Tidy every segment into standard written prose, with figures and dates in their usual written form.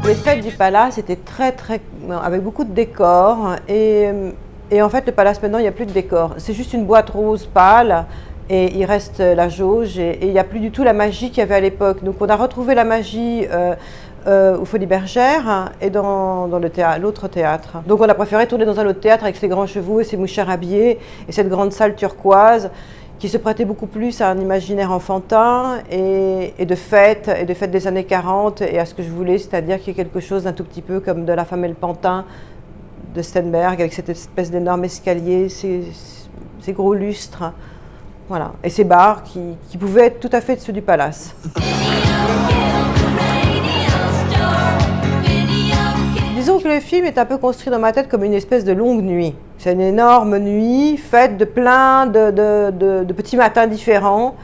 Les fêtes du Palace étaient avec beaucoup de décors et en fait le Palace maintenant il n'y a plus de décors. C'est juste une boîte rose pâle et il reste la jauge et il n'y a plus du tout la magie qu'il y avait à l'époque. Donc on a retrouvé la magie au Folies Bergère et dans l'autre théâtre. Donc on a préféré tourner dans un autre théâtre avec ses grands chevaux et ses mouchères habillés et cette grande salle turquoise qui se prêtait beaucoup plus à un imaginaire enfantin et de fêtes des années 40 et à ce que je voulais, c'est-à-dire qu'il y ait quelque chose d'un tout petit peu comme de La Femme et le Pantin de Steinberg, avec cette espèce d'énorme escalier, ces gros lustres, voilà, et ces bars qui pouvaient être tout à fait ceux du Palace. Disons que le film est un peu construit dans ma tête comme une espèce de longue nuit. C'est une énorme nuit faite de plein de petits matins différents.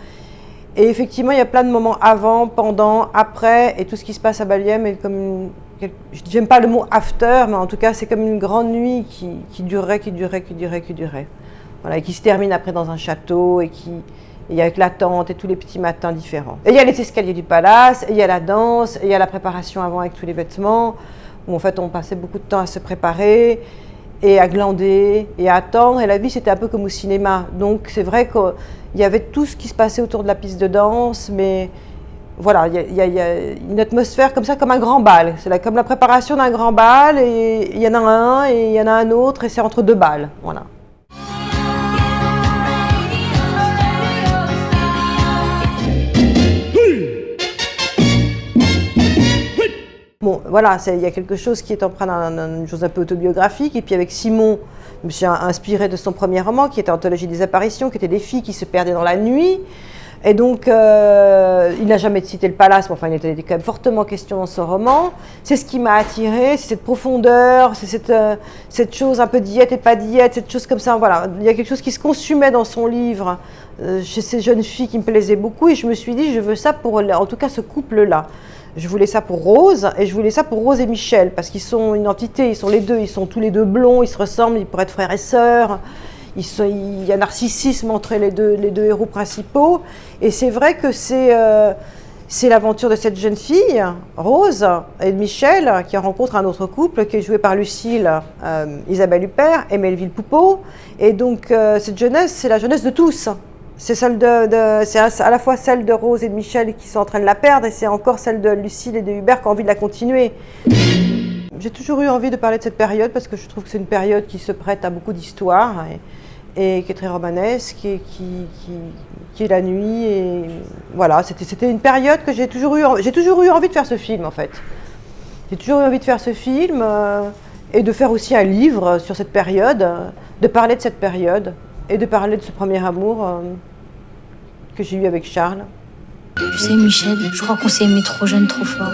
Et effectivement, il y a plein de moments avant, pendant, après, et tout ce qui se passe à Baliem est comme j'aime pas le mot after, mais en tout cas, c'est comme une grande nuit qui durerait. Voilà, et qui se termine après dans un château, et avec l'attente et tous les petits matins différents. Et il y a les escaliers du Palace, et il y a la danse, et il y a la préparation avant avec tous les vêtements, où en fait on passait beaucoup de temps à se préparer, et à glander, et à attendre, et la vie c'était un peu comme au cinéma. Donc c'est vrai qu'il y avait tout ce qui se passait autour de la piste de danse, mais voilà, il y a une atmosphère comme ça, comme un grand bal. C'est comme la préparation d'un grand bal, et il y en a un, et il y en a un autre, et c'est entre deux bals, voilà. Bon, voilà, il y a quelque chose qui est empreint d'une chose un peu autobiographique. Et puis avec Simon, je me suis inspirée de son premier roman, qui était Anthologie des apparitions, qui était des filles qui se perdaient dans la nuit. Et donc, il n'a jamais cité le Palace, mais enfin, il était quand même fortement question dans ce roman. C'est ce qui m'a attirée, c'est cette profondeur, c'est cette chose un peu diète et pas diète, cette chose comme ça. Voilà, il y a quelque chose qui se consumait dans son livre, chez ces jeunes filles qui me plaisaient beaucoup. Et je me suis dit, je veux ça pour, en tout cas, ce couple-là. Je voulais ça pour Rose, et je voulais ça pour Rose et Michel, parce qu'ils sont une entité, ils sont les deux, ils sont tous les deux blonds, ils se ressemblent, ils pourraient être frères et sœurs. Il y a narcissisme entre les deux héros principaux. Et c'est vrai que c'est l'aventure de cette jeune fille, Rose, et de Michel, qui rencontre un autre couple qui est joué par Lucille, Isabelle Huppert et Melville Poupeau. Et donc cette jeunesse, c'est la jeunesse de tous. C'est à la fois celle de Rose et de Michel qui sont en train de la perdre, et c'est encore celle de Lucille et de Hubert qui ont envie de la continuer. J'ai toujours eu envie de parler de cette période parce que je trouve que c'est une période qui se prête à beaucoup d'histoires et qui est très romanesque et qui est la nuit. Et voilà, c'était une période que j'ai toujours eu envie de faire ce film en fait. J'ai toujours eu envie de faire ce film et de faire aussi un livre sur cette période, de parler de cette période et de parler de ce premier amour que j'ai eu avec Charles. Tu sais Michel, je crois qu'on s'est aimé trop jeune, trop fort.